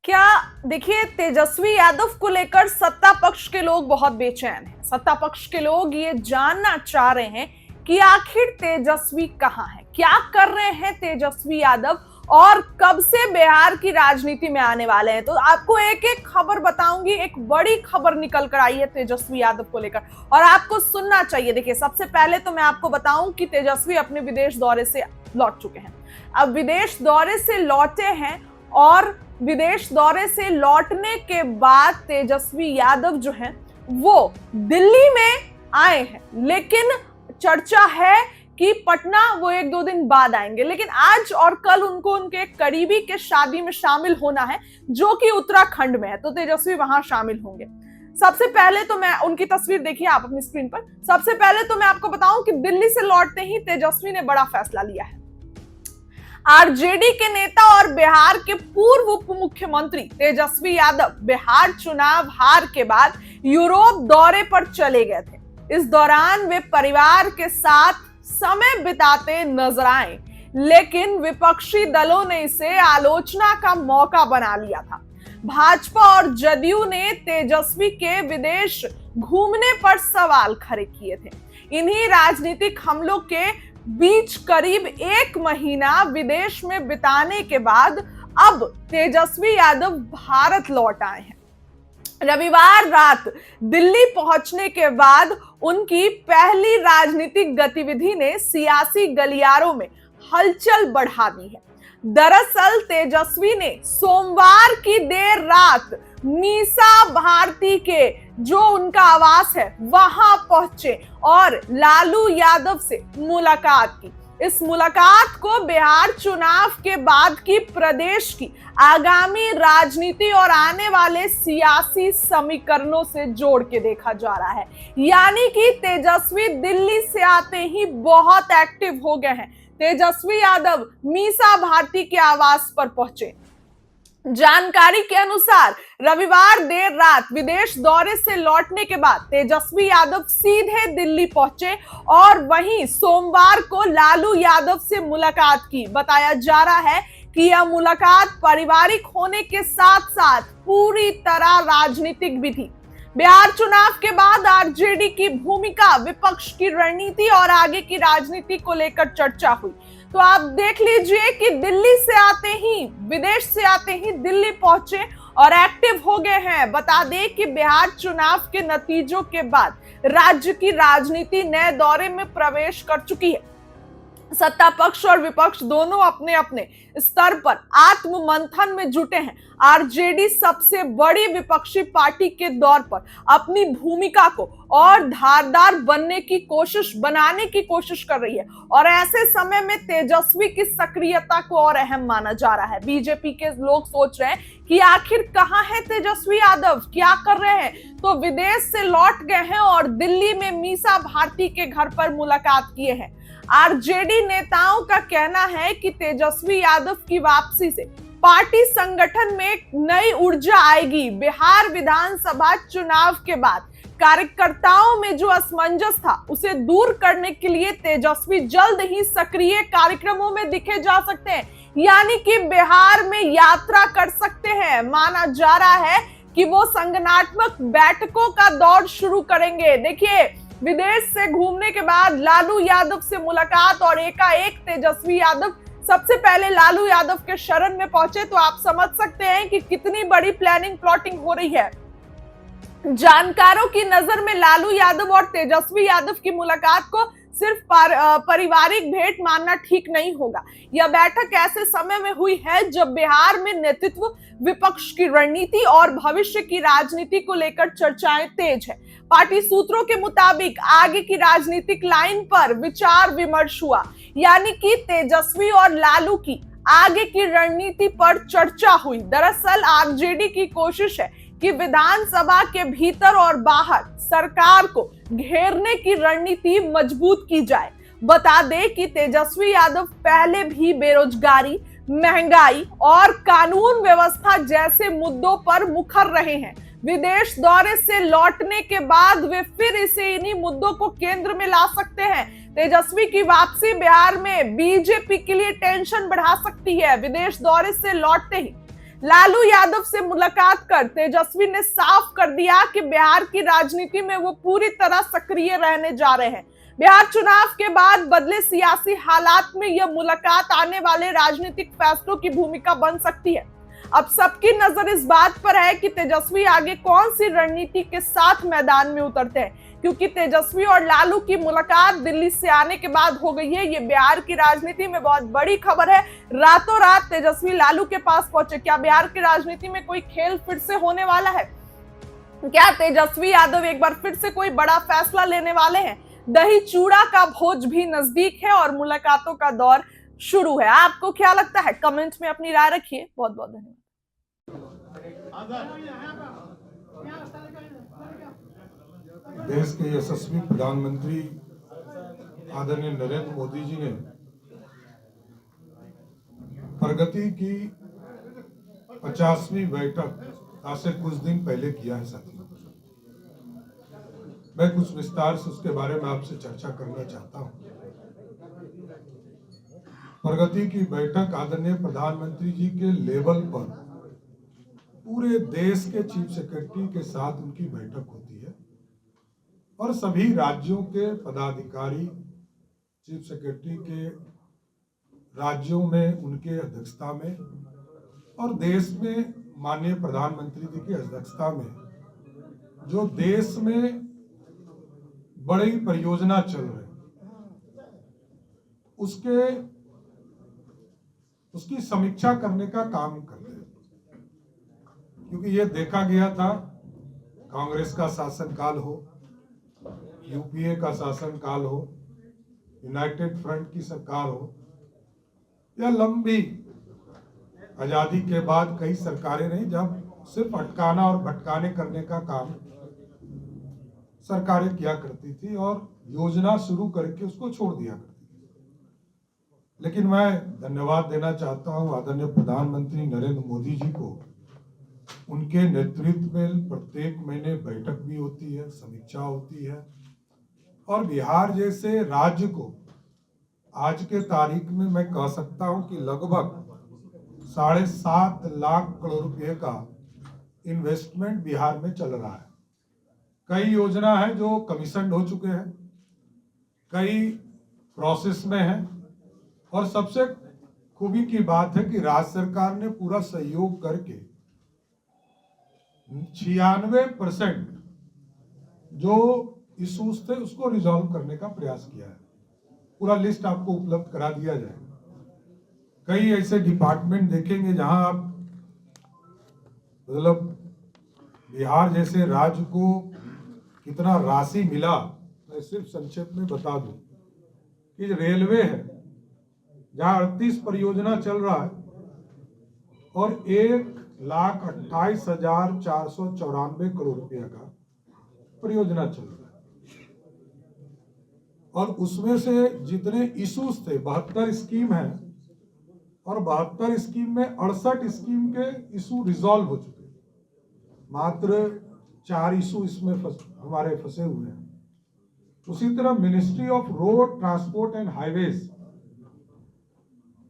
क्या देखिए, तेजस्वी यादव को लेकर सत्ता पक्ष के लोग बहुत बेचैन हैं। सत्ता पक्ष के लोग ये जानना चाह रहे हैं कि आखिर तेजस्वी कहां है, क्या कर रहे हैं तेजस्वी यादव और कब से बिहार की राजनीति में आने वाले हैं। तो आपको एक एक खबर बताऊंगी। एक बड़ी खबर निकल कर आई है तेजस्वी यादव को लेकर और आपको सुनना चाहिए। देखिए, सबसे पहले तो मैं आपको बताऊं कि तेजस्वी अपने विदेश दौरे से लौट चुके हैं। अब विदेश दौरे से लौटे हैं और विदेश दौरे से लौटने के बाद तेजस्वी यादव जो हैं वो दिल्ली में आए हैं, लेकिन चर्चा है कि पटना वो एक दो दिन बाद आएंगे। लेकिन आज और कल उनको उनके करीबी के शादी में शामिल होना है जो कि उत्तराखंड में है, तो तेजस्वी वहां शामिल होंगे। सबसे पहले तो मैं उनकी तस्वीर देखिए आप अपनी स्क्रीन पर। सबसे पहले तो मैं आपको बताऊं कि दिल्ली से लौटते ही तेजस्वी ने बड़ा फैसला लिया है। आरजेडी के नेता और बिहार के पूर्व उप मुख्यमंत्री तेजस्वी यादव बिहार चुनाव हार के बाद यूरोप दौरे पर चले गए थे। इस दौरान वे परिवार के साथ समय बिताते नजर आए, लेकिन विपक्षी दलों ने इसे आलोचना का मौका बना लिया था। भाजपा और जदयू ने तेजस्वी के विदेश घूमने पर सवाल खड़े किए थे। इन्हीं राजनीतिक हमलों के बीच करीब एक महीना विदेश में बिताने के बाद अब तेजस्वी यादव भारत लौट आए हैं। रविवार रात दिल्ली पहुंचने के बाद उनकी पहली राजनीतिक गतिविधि ने सियासी गलियारों में हलचल बढ़ा दी है। दरअसल तेजस्वी ने सोमवार की देर रात मीसा भारती के जो उनका आवास है वहां पहुंचे और लालू यादव से मुलाकात की। इस मुलाकात को बिहार चुनाव के बाद की प्रदेश की आगामी राजनीति और आने वाले सियासी समीकरणों से जोड़ के देखा जा रहा है। यानी कि तेजस्वी दिल्ली से आते ही बहुत एक्टिव हो गए हैं। तेजस्वी यादव मीसा भारती के आवास पर पहुंचे। जानकारी के अनुसार रविवार देर रात विदेश दौरे से लौटने के बाद तेजस्वी यादव सीधे दिल्ली पहुंचे और वहीं सोमवार को लालू यादव से मुलाकात की। बताया जा रहा है कि यह मुलाकात पारिवारिक होने के साथ साथ पूरी तरह राजनीतिक भी थी। बिहार चुनाव के बाद आरजेडी की भूमिका, विपक्ष की रणनीति और आगे की राजनीति को लेकर चर्चा हुई। तो आप देख लीजिए कि दिल्ली से आते ही, विदेश से आते ही दिल्ली पहुंचे और एक्टिव हो गए हैं। बता दें कि बिहार चुनाव के नतीजों के बाद राज्य की राजनीति नए दौरे में प्रवेश कर चुकी है। सत्ता पक्ष और विपक्ष दोनों अपने अपने स्तर पर आत्म मंथन में जुटे हैं। आरजेडी सबसे बड़ी विपक्षी पार्टी के दौर पर अपनी भूमिका को और धारदार बनाने की कोशिश कर रही है और ऐसे समय में तेजस्वी की सक्रियता को और अहम माना जा रहा है। बीजेपी के लोग सोच रहे हैं कि आखिर कहां है तेजस्वी यादव, क्या कर रहे हैं। तो विदेश से लौट गए हैं और दिल्ली में मीसा भारती के घर पर मुलाकात किए हैं। आरजेडी नेताओं का कहना है कि तेजस्वी यादव की वापसी से पार्टी संगठन में एक नई ऊर्जा आएगी। बिहार विधानसभा चुनाव के बाद कार्यकर्ताओं में जो असमंजस था उसे दूर करने के लिए तेजस्वी जल्द ही सक्रिय कार्यक्रमों में दिखे जा सकते हैं, यानी कि बिहार में यात्रा कर सकते हैं। माना जा रहा है कि वो संगठनात्मक बैठकों का दौर शुरू करेंगे। देखिए, विदेश से घूमने के बाद लालू यादव से मुलाकात और एकाएक तेजस्वी यादव सबसे पहले लालू यादव के शरण में पहुंचे, तो आप समझ सकते हैं कि कितनी बड़ी प्लानिंग हो रही है। जानकारों की नजर में लालू यादव और तेजस्वी यादव की मुलाकात को सिर्फ पारिवारिक भेंट मानना ठीक नहीं होगा। यह बैठक ऐसे समय में हुई है जब बिहार में नेतृत्व, विपक्ष की रणनीति और भविष्य की राजनीति को लेकर चर्चाएं तेज है। पार्टी सूत्रों के मुताबिक आगे की राजनीतिक लाइन पर विचार विमर्श हुआ, यानी कि तेजस्वी और लालू की आगे की रणनीति पर चर्चा हुई। दरअसल आरजेडी की कोशिश है कि विधानसभा के भीतर और बाहर सरकार को घेरने की रणनीति मजबूत की जाए। बता दें कि तेजस्वी यादव पहले भी बेरोजगारी, महंगाई और कानून व्यवस्था जैसे मुद्दों पर मुखर रहे हैं। विदेश दौरे से लौटने के बाद वे फिर इसे इन्हीं मुद्दों को केंद्र में ला सकते हैं। तेजस्वी की वापसी बिहार में बीजेपी के लिए टेंशन बढ़ा सकती है। विदेश दौरे से लौटते ही लालू यादव से मुलाकात कर तेजस्वी ने साफ कर दिया कि बिहार की राजनीति में वो पूरी तरह सक्रिय रहने जा रहे हैं। बिहार चुनाव के बाद बदले सियासी हालात में यह मुलाकात आने वाले राजनीतिक फैसलों की भूमिका बन सकती है। अब सबकी नजर इस बात पर है कि तेजस्वी आगे कौन सी रणनीति के साथ मैदान में उतरते हैं, क्योंकि तेजस्वी और लालू की मुलाकात दिल्ली से आने के बाद हो गई है। ये बिहार की राजनीति में बहुत बड़ी खबर है। रातों रात तेजस्वी लालू के पास पहुंचे। क्या बिहार की राजनीति में कोई खेल फिर से होने वाला है? क्या तेजस्वी यादव एक बार फिर से कोई बड़ा फैसला लेने वाले हैं? दही चूड़ा का भोज भी नजदीक है और मुलाकातों का दौर शुरू है। आपको क्या लगता है? कमेंट में अपनी राय रखिए। बहुत बहुत धन्यवाद। देश के यशस्वी प्रधानमंत्री आदरणीय नरेंद्र मोदी जी ने प्रगति की 50वीं बैठक आज से कुछ दिन पहले किया है। साथियों, मैं कुछ विस्तार से उसके बारे में आपसे चर्चा करना चाहता हूं। प्रगति की बैठक आदरणीय प्रधानमंत्री जी के लेवल पर पूरे देश के चीफ सेक्रेटरी के साथ उनकी बैठक होती है और सभी राज्यों के पदाधिकारी चीफ सेक्रेटरी के राज्यों में उनके अध्यक्षता में और देश में माननीय प्रधानमंत्री जी की अध्यक्षता में जो देश में बड़ी परियोजना चल रही उसकी समीक्षा करने का काम करते हैं, क्योंकि ये देखा गया था कांग्रेस का शासनकाल हो, यूपीए का शासनकाल हो, यूनाइटेड फ्रंट की सरकार हो या लंबी आजादी के बाद कई सरकारें रही जब सिर्फ अटकाना और भटकाने करने का काम सरकारें किया करती थी और योजना शुरू करके उसको छोड़ दिया करती थी। लेकिन मैं धन्यवाद देना चाहता हूं आदरणीय प्रधानमंत्री नरेंद्र मोदी जी को। उनके नेतृत्व में प्रत्येक महीने बैठक भी होती है, समीक्षा होती है और बिहार जैसे राज्य को आज के तारीख में मैं कह सकता हूं कि लगभग 7.5 लाख करोड़ रुपए का इन्वेस्टमेंट बिहार में चल रहा है। कई योजना है जो कमीशन हो चुके हैं, कई प्रोसेस में हैं और सबसे खूबी की बात है कि राज्य सरकार ने पूरा सहयोग करके 96% जो इश्यूज थे उसको रिजॉल्व करने का प्रयास किया है। पूरा लिस्ट आपको उपलब्ध करा दिया जाएगा। कई ऐसे डिपार्टमेंट देखेंगे जहां आप मतलब बिहार जैसे राज्य को कितना राशि मिला। मैं सिर्फ संक्षेप में बता दूं कि रेलवे है जहां 38 परियोजना चल रहा है और 1,28,494 करोड़ रुपया का परियोजना चल रहा है और उसमें से जितने इश्यूज थे 72 स्कीम है और 72 स्कीम में 68 स्कीम के इशू रिजॉल्व हो चुके हैं। मात्र 4 इशू इसमें हमारे फंसे हुए हैं। उसी तरह ministry of road transport and highways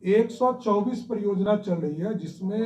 124 परियोजना चल रही है जिसमें